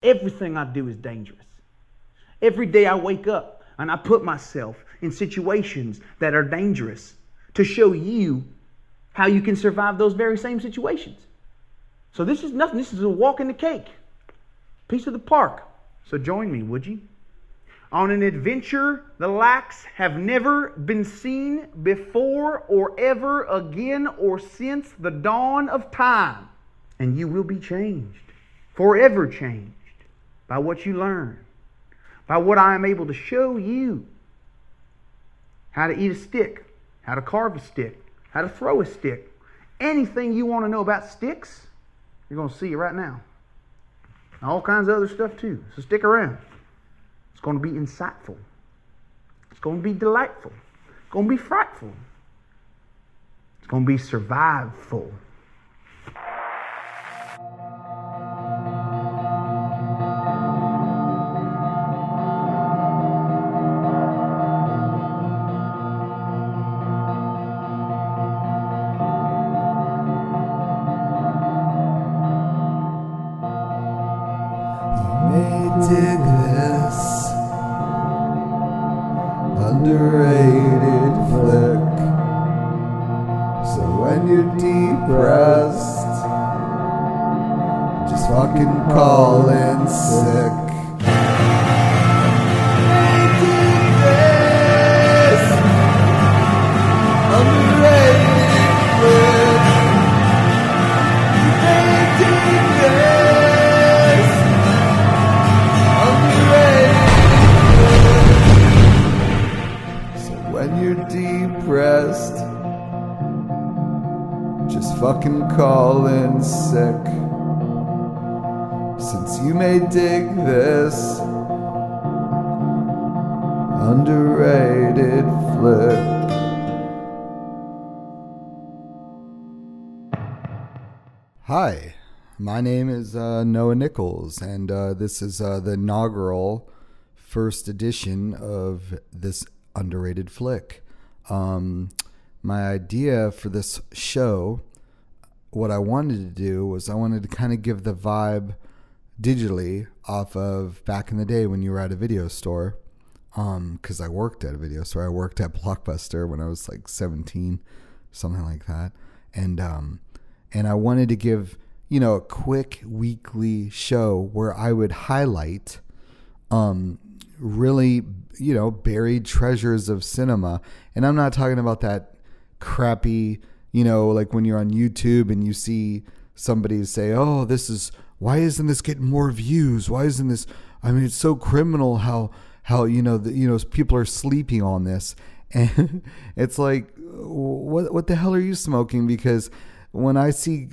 Everything I do is dangerous. Every day I wake up and I put myself in situations that are dangerous to show you how you can survive those very same situations. So this is nothing. This is a walk in the cake. Piece of the park. So join me, would you? On an adventure the likes have never been seen before or ever again or since the dawn of time. And you will be changed, forever changed, by what you learn, by what I am able to show you. How to eat a stick, how to carve a stick, how to throw a stick. Anything you want to know about sticks, you're going to see it right now. All kinds of other stuff too. So stick around. It's going to be insightful. It's going to be delightful. It's going to be frightful. It's going to be surviveful. Dig this underrated flick. So when you're depressed, just fucking call in sick. Dig this underrated flick. Dig this. When you're depressed, just fucking call in sick. Since you may dig this underrated flick. Hi, my name is Noah Nichols, and this is the inaugural first edition of this underrated flick. My idea for this show, what I wanted to do was I wanted to kind of give the vibe digitally off of back in the day when you were at a video store. Because I worked at a video store. I worked at Blockbuster when I was like 17, something like that. And I wanted to give, a quick weekly show where I would highlight really, buried treasures of cinema. And I'm not talking about that crappy, like when you're on YouTube and you see somebody say, oh, why isn't this getting more views? Why isn't this, it's so criminal how people are sleeping on this. And it's like, what the hell are you smoking? Because when I see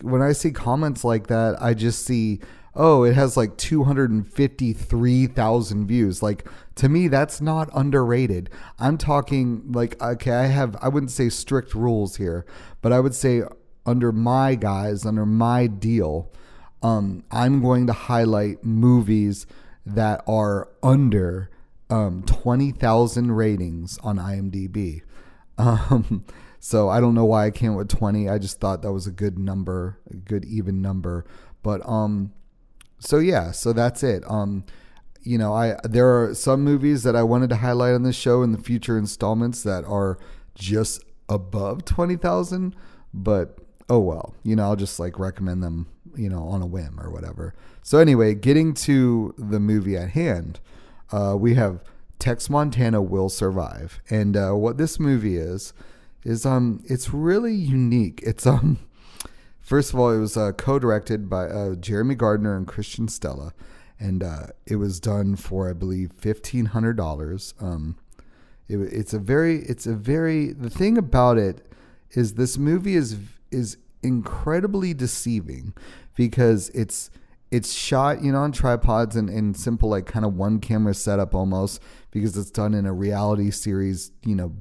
comments like that, I just see, oh, it has like 253,000 views. Like, to me, that's not underrated. I'm talking like, okay, I wouldn't say strict rules here, but I would say under my deal, I'm going to highlight movies that are under 20,000 ratings on IMDb. So I don't know why I came with 20. I just thought that was a good number, a good even number. But so that's it. There are some movies that I wanted to highlight on this show in the future installments that are just above 20,000, but oh well, I'll just like recommend them, on a whim or whatever. So anyway, getting to the movie at hand, we have Tex Montana Will Survive. And what this movie is it's really unique. It's first of all, it was co-directed by Jeremy Gardner and Christian Stella, and it was done for, I believe, $1,500. The thing about it is this movie is incredibly deceiving because it's shot, on tripods and simple, like kind of one camera setup almost, because it's done in a reality series,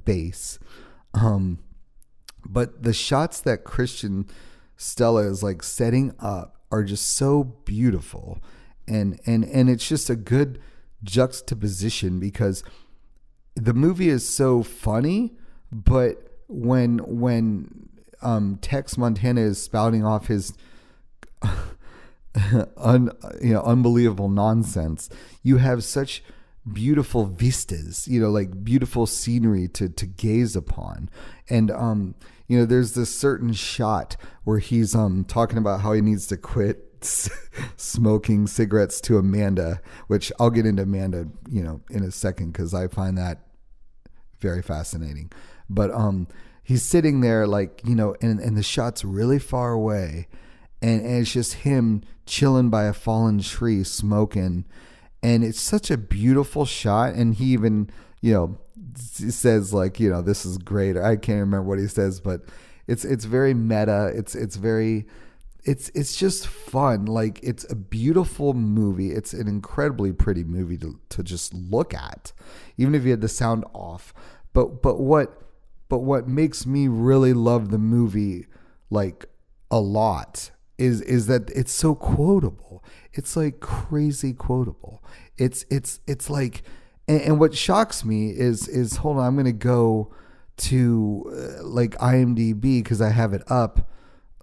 base. But the shots that Christian Stella is like setting up are just so beautiful. And it's just a good juxtaposition because the movie is so funny, but when Tex Montana is spouting off his unbelievable nonsense, you have such beautiful vistas, like beautiful scenery to gaze upon. And there's this certain shot where he's talking about how he needs to quit smoking cigarettes to Amanda, which I'll get into Amanda, in a second, because I find that very fascinating. But he's sitting there, like, and the shot's really far away, and it's just him chilling by a fallen tree smoking. And it's such a beautiful shot. And he even, says, like, this is great. I can't remember what he says, but it's very meta. It's just fun. Like, it's a beautiful movie. It's an incredibly pretty movie to just look at, even if you had the sound off. But what makes me really love the movie, like, a lot is that it's so quotable. It's like crazy quotable. It's like, and what shocks me is hold on, I'm going to go to like IMDb, because I have it up.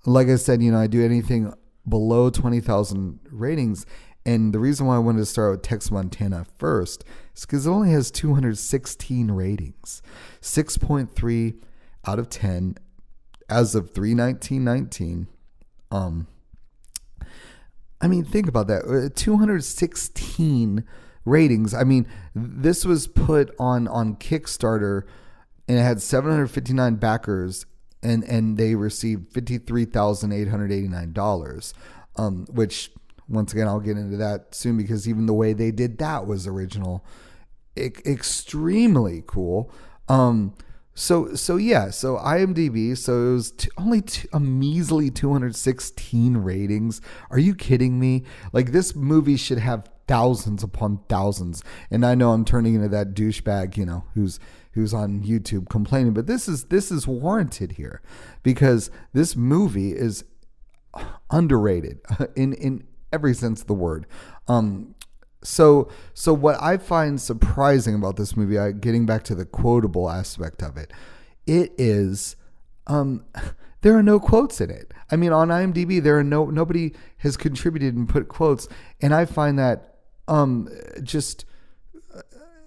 Like I said, I do anything below 20,000 ratings. And the reason why I wanted to start with Tex Montana first is because it only has 216 ratings, 6.3 out of 10 as of 3/19/19. I mean, think about that. 216 ratings. I mean, this was put on Kickstarter, and it had 759 backers, and they received $53,889, which, once again, I'll get into that soon, because even the way they did that was original. Extremely cool. So IMDb, so it was only a measly 216 ratings. Are you kidding me? Like, this movie should have thousands upon thousands. And I know I'm turning into that douchebag, who's on YouTube complaining, but this is warranted here, because this movie is underrated in every sense of the word. So what I find surprising about this movie, getting back to the quotable aspect of it, it is, there are no quotes in it. I mean, on IMDb, nobody has contributed and put quotes, and I find that just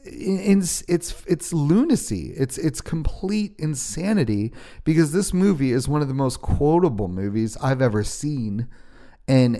it's lunacy. It's complete insanity, because this movie is one of the most quotable movies I've ever seen. And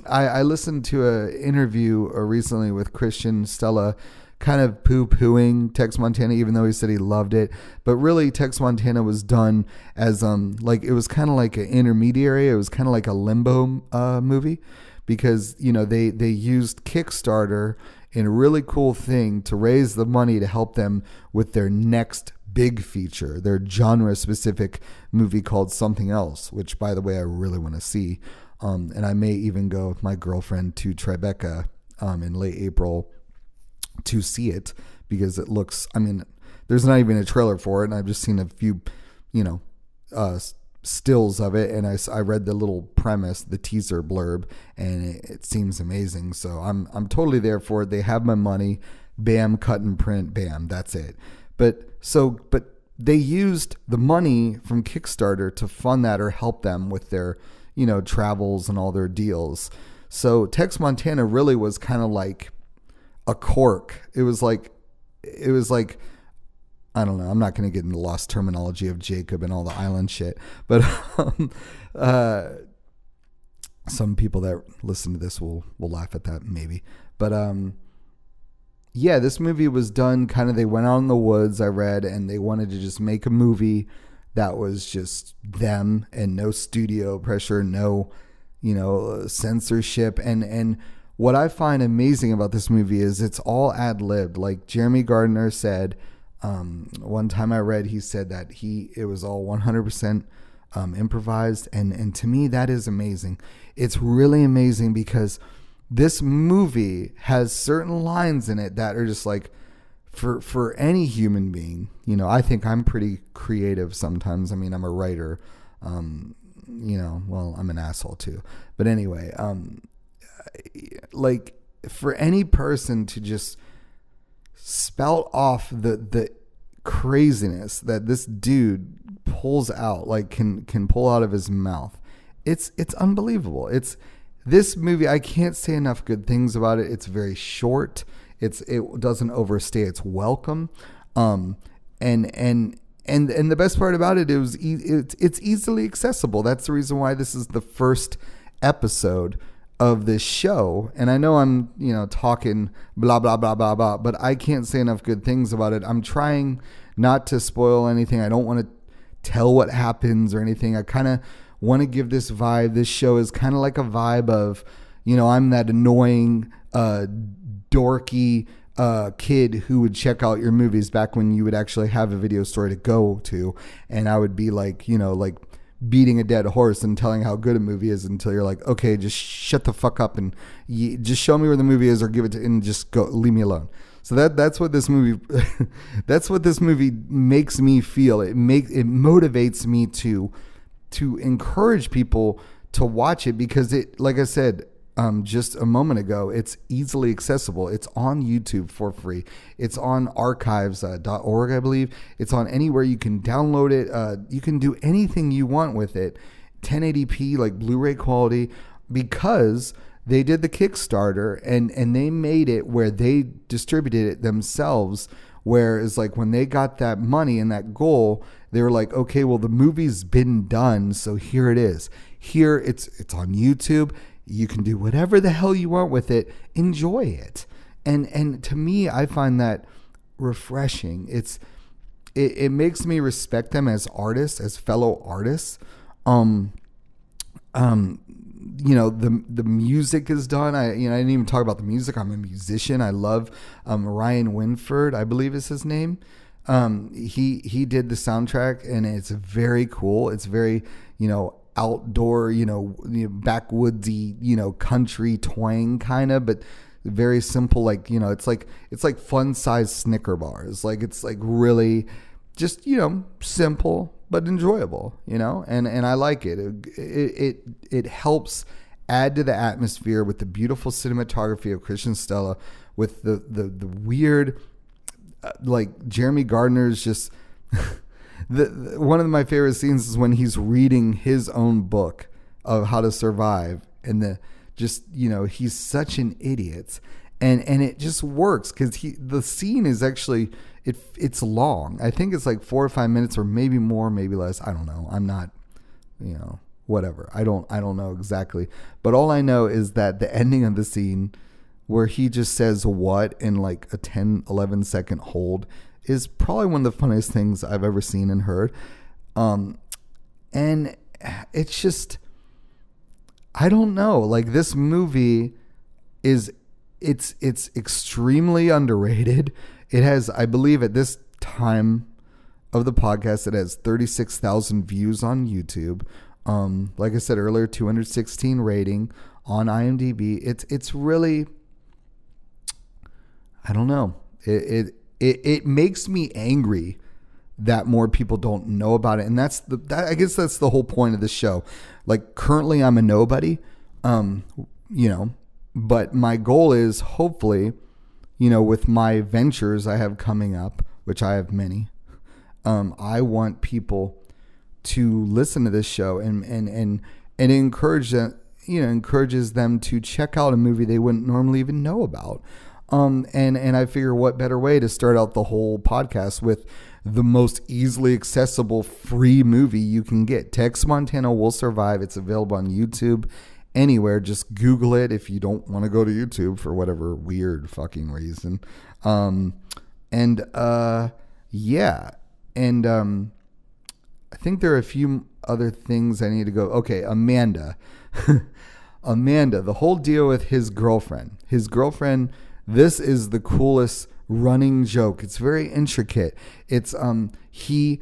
I listened to an interview recently with Christian Stella, kind of poo-pooing Tex Montana, even though he said he loved it. But really, Tex Montana was done as like, it was kind of like an intermediary. It was kind of like a limbo movie, because they used Kickstarter in a really cool thing to raise the money to help them with their next big feature, their genre-specific movie called Something Else, which, by the way, I really want to see. And I may even go with my girlfriend to Tribeca in late April to see it, because it looks, I mean, there's not even a trailer for it, and I've just seen a few, stills of it, and I read the little premise, the teaser blurb, and it seems amazing. So I'm totally there for it. They have my money. Bam, cut and print. Bam, that's it. But they used the money from Kickstarter to fund that, or help them with their travels and all their deals. So Tex Montana really was kind of like a cork. It was like, I don't know. I'm not going to get into the lost terminology of Jacob and all the island shit, but some people that listen to this will laugh at that maybe. But yeah, this movie was done kind of, they went out in the woods, I read, and they wanted to just make a movie that was just them, and no studio pressure, no, censorship. And what I find amazing about this movie is it's all ad-libbed. Like Jeremy Gardner said, one time I read, he said that it was all 100% improvised. And to me, that is amazing. It's really amazing, because this movie has certain lines in it that are just like, for any human being, I think I'm pretty creative sometimes. I mean, I'm a writer, well, I'm an asshole too, but anyway, like, for any person to just spout off the craziness that this dude pulls out, like can pull out of his mouth, it's unbelievable. this movie, I can't say enough good things about it. It's very short. It doesn't overstay its welcome. And the best part about it is it's easily accessible. That's the reason why this is the first episode of this show. And I know I'm, talking blah, blah, blah, blah, blah, but I can't say enough good things about it. I'm trying not to spoil anything. I don't want to tell what happens or anything. I kind of want to give this vibe. This show is kind of like a vibe of, I'm that annoying, dorky kid who would check out your movies back when you would actually have a video store to go to. And I would be like, like beating a dead horse and telling how good a movie is until you're like, okay, just shut the fuck up and just show me where the movie is or give it to, and just go, leave me alone. So that's what this movie, that's what this movie makes me feel. It motivates me to encourage people to watch it because it, like I said, just a moment ago, it's easily accessible. It's on YouTube for free. It's on archives.org, I believe. It's on anywhere you can download it. You can do anything you want with it. 1080p, like Blu-ray quality, because they did the Kickstarter and they made it where they distributed it themselves. Whereas like when they got that money and that goal, they were like, okay, well, the movie's been done. So here it is. Here it's on YouTube. You can do whatever the hell you want with it. Enjoy it. And to me, I find that refreshing. It makes me respect them as artists, as fellow artists. The music is done. I didn't even talk about the music. I'm a musician. I love Ryan Winford, I believe is his name. He did the soundtrack and it's very cool. It's very, outdoor, backwoodsy, country twang kind of, but very simple. Like, it's like fun size Snicker bars. Like, it's like really just, simple, but enjoyable, and I like it. It helps add to the atmosphere with the beautiful cinematography of Christian Stella, with the weird, like Jeremy Gardner's just, one of my favorite scenes is when he's reading his own book of how to survive, and he's such an idiot, and it just works because the scene is actually it's long. I think it's like 4 or 5 minutes, or maybe more, maybe less. I don't know. I'm not, whatever. I don't know exactly, but all I know is that the ending of the scene where he just says what in like a 10-11 second hold is probably one of the funniest things I've ever seen and heard. And it's just, I don't know, like this movie it's extremely underrated. It has, I believe at this time of the podcast, it has 36,000 views on YouTube. Like I said earlier, 216 rating on IMDb. It's really, I don't know. It makes me angry that more people don't know about it. And I guess that's the whole point of this show. Like currently I'm a nobody, but my goal is hopefully, with my ventures I have coming up, which I have many, I want people to listen to this show and encourage them, encourages them to check out a movie they wouldn't normally even know about. And I figure what better way to start out the whole podcast with the most easily accessible free movie you can get. Tex Montana Will Survive. It's available on YouTube anywhere. Just Google it if you don't want to go to YouTube for whatever weird fucking reason. Yeah. And I think there are a few other things I need to go. Okay, Amanda. Amanda, the whole deal with his girlfriend. This is the coolest running joke. It's very intricate. It's he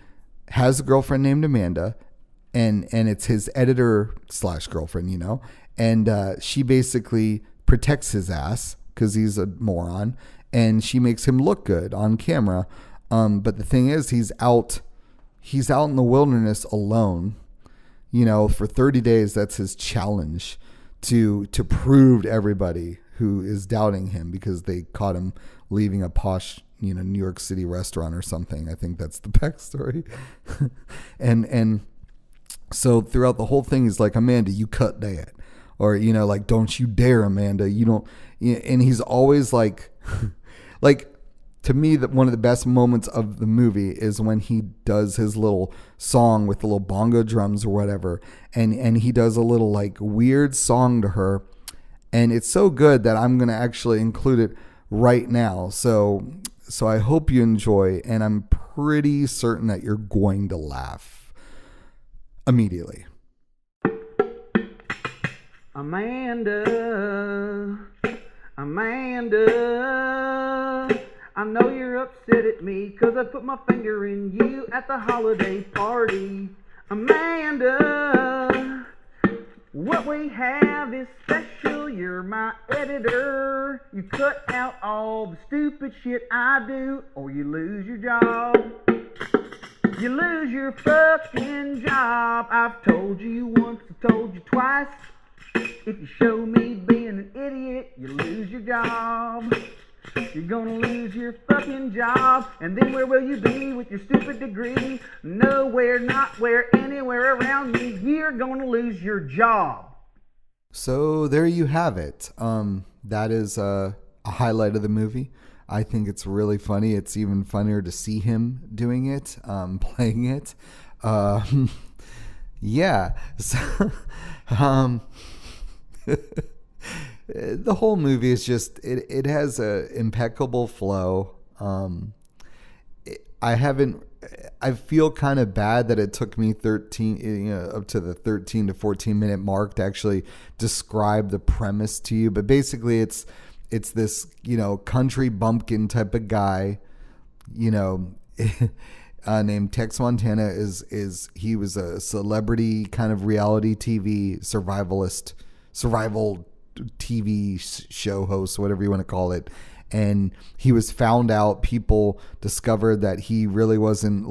has a girlfriend named Amanda, and it's his editor / girlfriend, and she basically protects his ass because he's a moron, and she makes him look good on camera. But the thing is, he's out in the wilderness alone, for 30 days. That's his challenge to prove to everybody who is doubting him, because they caught him leaving a posh, New York City restaurant or something. I think that's the backstory. and so throughout the whole thing, he's like, Amanda, you cut that. or like, don't you dare, Amanda, you don't. And he's always like like, to me, that one of the best moments of the movie is when he does his little song with the little bongo drums or whatever, and he does a little like weird song to her, and it's so good that I'm gonna actually include it right now. So I hope you enjoy, and I'm pretty certain that you're going to laugh immediately. Amanda, I know you're upset at me 'cause I put my finger in you at the holiday party. Amanda, what we have is special, you're my editor. You cut out all the stupid shit I do, or you lose your job. You lose your fucking job. I've told you once, I told you twice. If you show me being an idiot, you lose your job. You're gonna lose your fucking job. And then where will you be with your stupid degree? Nowhere, not where, anywhere around me. You're gonna lose your job. So there you have it. That is a highlight of the movie. I think it's really funny. It's even funnier to see him doing it, playing it. Yeah. So, the whole movie is just, it has a impeccable flow. I feel kind of bad that it took me 13, up to the 13 to 14 minute mark to actually describe the premise to you. But basically it's this, country bumpkin type of guy, named Tex Montana. He was a celebrity kind of reality TV survival TV show host, whatever you want to call it. And he was found out, people discovered that he really wasn't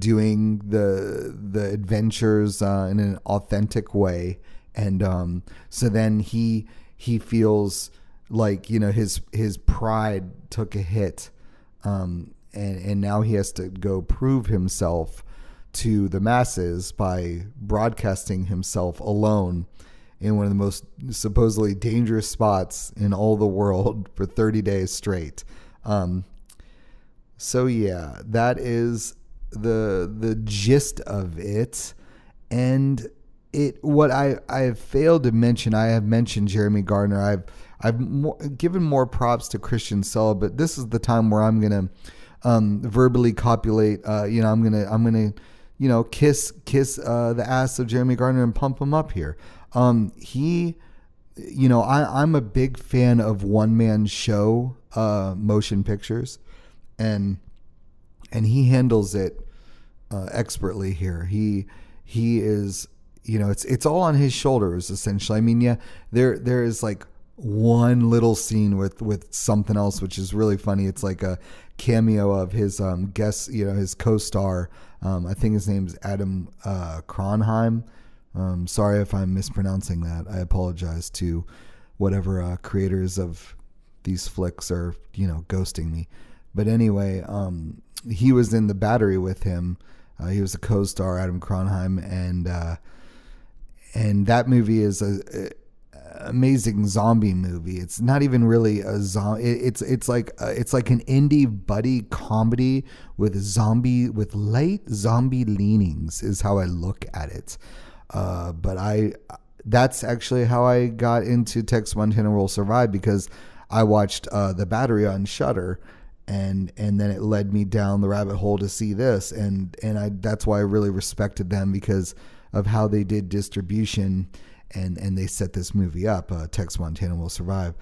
doing the adventures in an authentic way. And so then he feels like, his pride took a hit. And now he has to go prove himself to the masses by broadcasting himself alone in one of the most supposedly dangerous spots in all the world for 30 days straight. So yeah, that is the gist of it. And what I have failed to mention, I have mentioned Jeremy Gardner. I've given more props to Christian Sella, but this is the time where I'm gonna verbally copulate. I'm gonna kiss the ass of Jeremy Gardner and pump him up here. I'm a big fan of one man show motion pictures, and he handles it expertly here. He is, it's all on his shoulders essentially. I mean, yeah, there is like one little scene with something else which is really funny. It's like a cameo of his guest, his co-star. I think his name's Adam Cronheim. Sorry if I'm mispronouncing that. I apologize to whatever creators of these flicks are, ghosting me. But anyway, he was in The Battery with him. He was a co-star, Adam Cronheim, and that movie is a amazing zombie movie. It's not even really a zombie. It's like an indie buddy comedy with light zombie leanings is how I look at it. But that's actually how I got into Tex Montana Will Survive, because I watched The Battery on Shudder, and then it led me down the rabbit hole to see this, and that's why I really respected them, because of how they did distribution, and they set this movie up. Tex Montana Will Survive.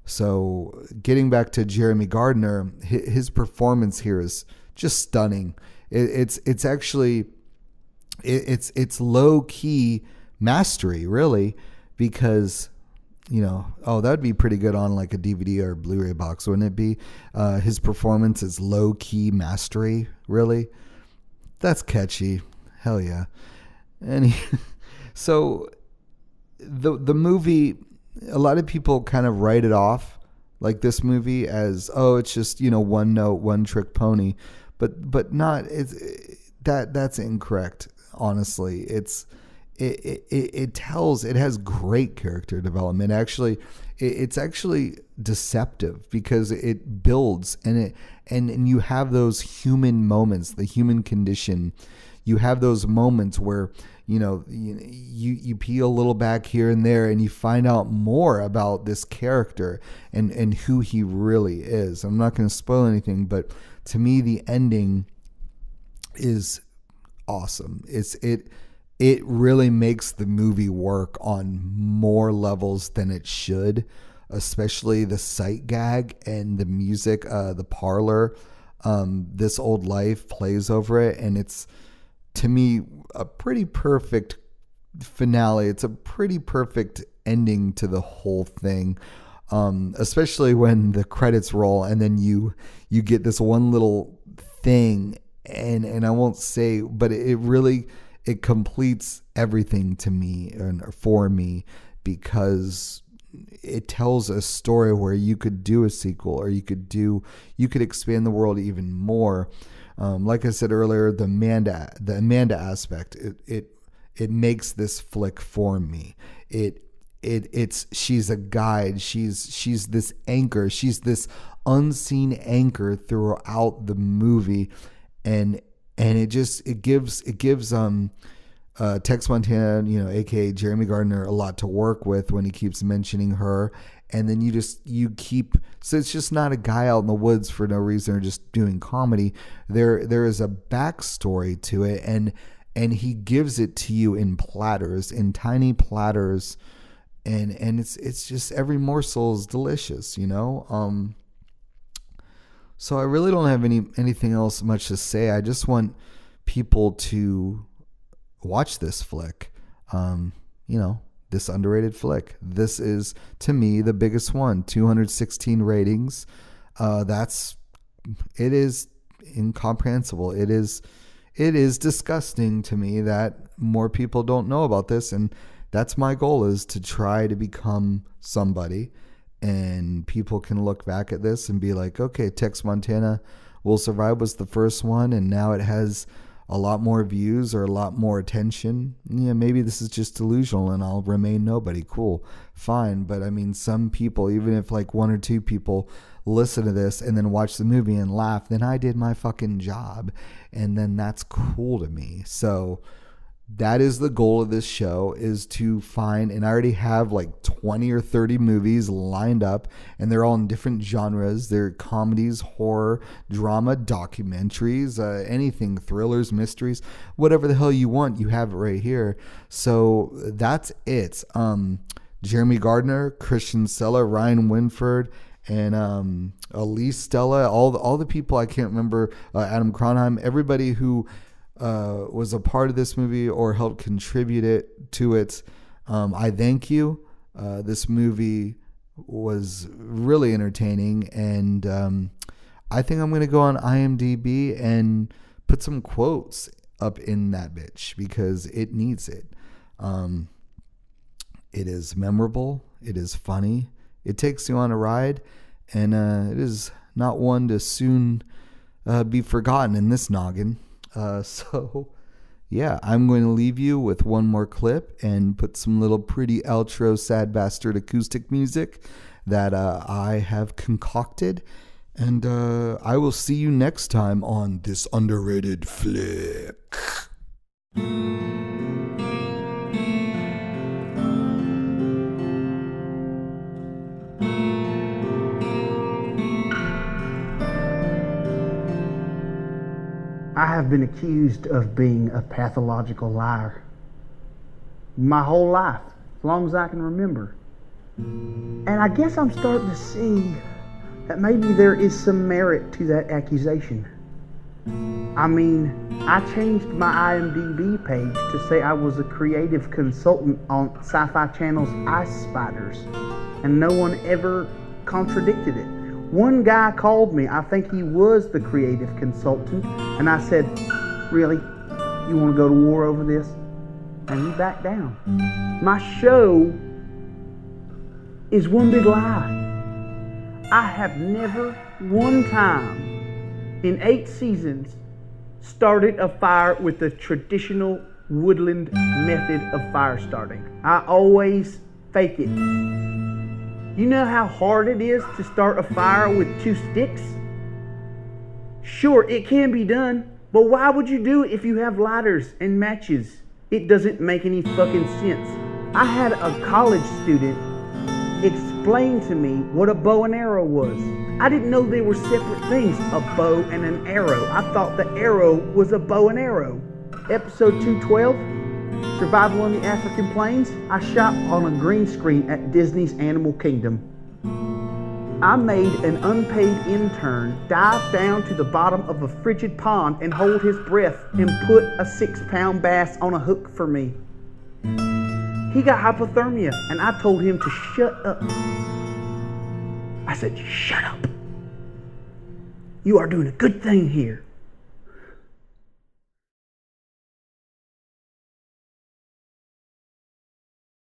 So getting back to Jeremy Gardner, his performance here is just stunning. It's actually low key mastery, really, because that'd be pretty good on like a DVD or Blu-ray box, wouldn't it be? His performance is low key mastery, really. That's catchy. Hell yeah. And so the movie, a lot of people kind of write it off like this movie as, oh, it's just one note, one trick pony, but not. That's incorrect. Honestly, it has great character development. Actually, it's actually deceptive because it builds and you have those human moments, the human condition. You have those moments where you peel a little back here and there, and you find out more about this character and who he really is. I'm not going to spoil anything, but to me, the ending is awesome. It really makes the movie work on more levels than it should, especially the sight gag and the music. The parlor, This Old Life plays over it, and it's, to me, a pretty perfect finale. It's a pretty perfect ending to the whole thing, especially when the credits roll and then you get this one little thing, and I won't say, but it completes everything to me and for me, because it tells a story where you could do a sequel, or you could expand the world even more. Like I said earlier, the Amanda aspect, it makes this flick for me. She's a guide. She's this anchor. She's this unseen anchor throughout the movie, and it gives Tex Montana, aka Jeremy Gardner, a lot to work with when he keeps mentioning her. And then so it's just not a guy out in the woods for no reason or just doing comedy. There is a backstory to it, and he gives it to you in platters, in tiny platters, and it's just, every morsel is delicious, So I really don't have anything else much to say. I just want people to watch this flick. This underrated flick. This is, to me, the biggest one. 216 ratings. It is incomprehensible. It is disgusting to me that more people don't know about this, and that's my goal, is to try to become somebody, and people can look back at this and be like, okay, Tex Montana Will Survive was the first one, and now it has a lot more views or a lot more attention. Yeah, maybe this is just delusional and I'll remain nobody. Cool, fine. But I mean, some people, even if like one or two people listen to this and then watch the movie and laugh, then I did my fucking job, and then that's cool to me. So that is the goal of this show, is to find, and I already have like 20 or 30 movies lined up, and they're all in different genres. They're comedies, horror, drama, documentaries, anything, thrillers, mysteries, whatever the hell you want, you have it right here. So that's it. Jeremy Gardner, Christian Sella, Ryan Winford, and Elise Stella, all the people I can't remember, Adam Cronheim, everybody who was a part of this movie or helped contribute to it. I thank you. This movie was really entertaining, and I think I'm going to go on IMDb and put some quotes up in that bitch because it needs it. It is memorable. It is funny. It takes you on a ride, and it is not one to soon be forgotten in this noggin. So yeah, I'm going to leave you with one more clip and put some little pretty outro sad bastard acoustic music that I have concocted. And I will see you next time on This Underrated Flick. I have been accused of being a pathological liar my whole life, as long as I can remember. And I guess I'm starting to see that maybe there is some merit to that accusation. I mean, I changed my IMDb page to say I was a creative consultant on Sci-Fi Channel's Ice Spiders, and no one ever contradicted it. One guy called me, I think he was the creative consultant, and I said, really? You want to go to war over this? And he backed down. My show is one big lie. I have never one time in 8 seasons started a fire with the traditional woodland method of fire starting. I always fake it. You know how hard it is to start a fire with 2 sticks? Sure, it can be done, but why would you do it if you have lighters and matches? It doesn't make any fucking sense. I had a college student explain to me what a bow and arrow was. I didn't know they were separate things, a bow and an arrow. I thought the arrow was a bow and arrow. Episode 212, Survival on the African Plains, I shot on a green screen at Disney's Animal Kingdom. I made an unpaid intern dive down to the bottom of a frigid pond and hold his breath and put a 6-pound bass on a hook for me. He got hypothermia and I told him to shut up. I said, shut up. You are doing a good thing here.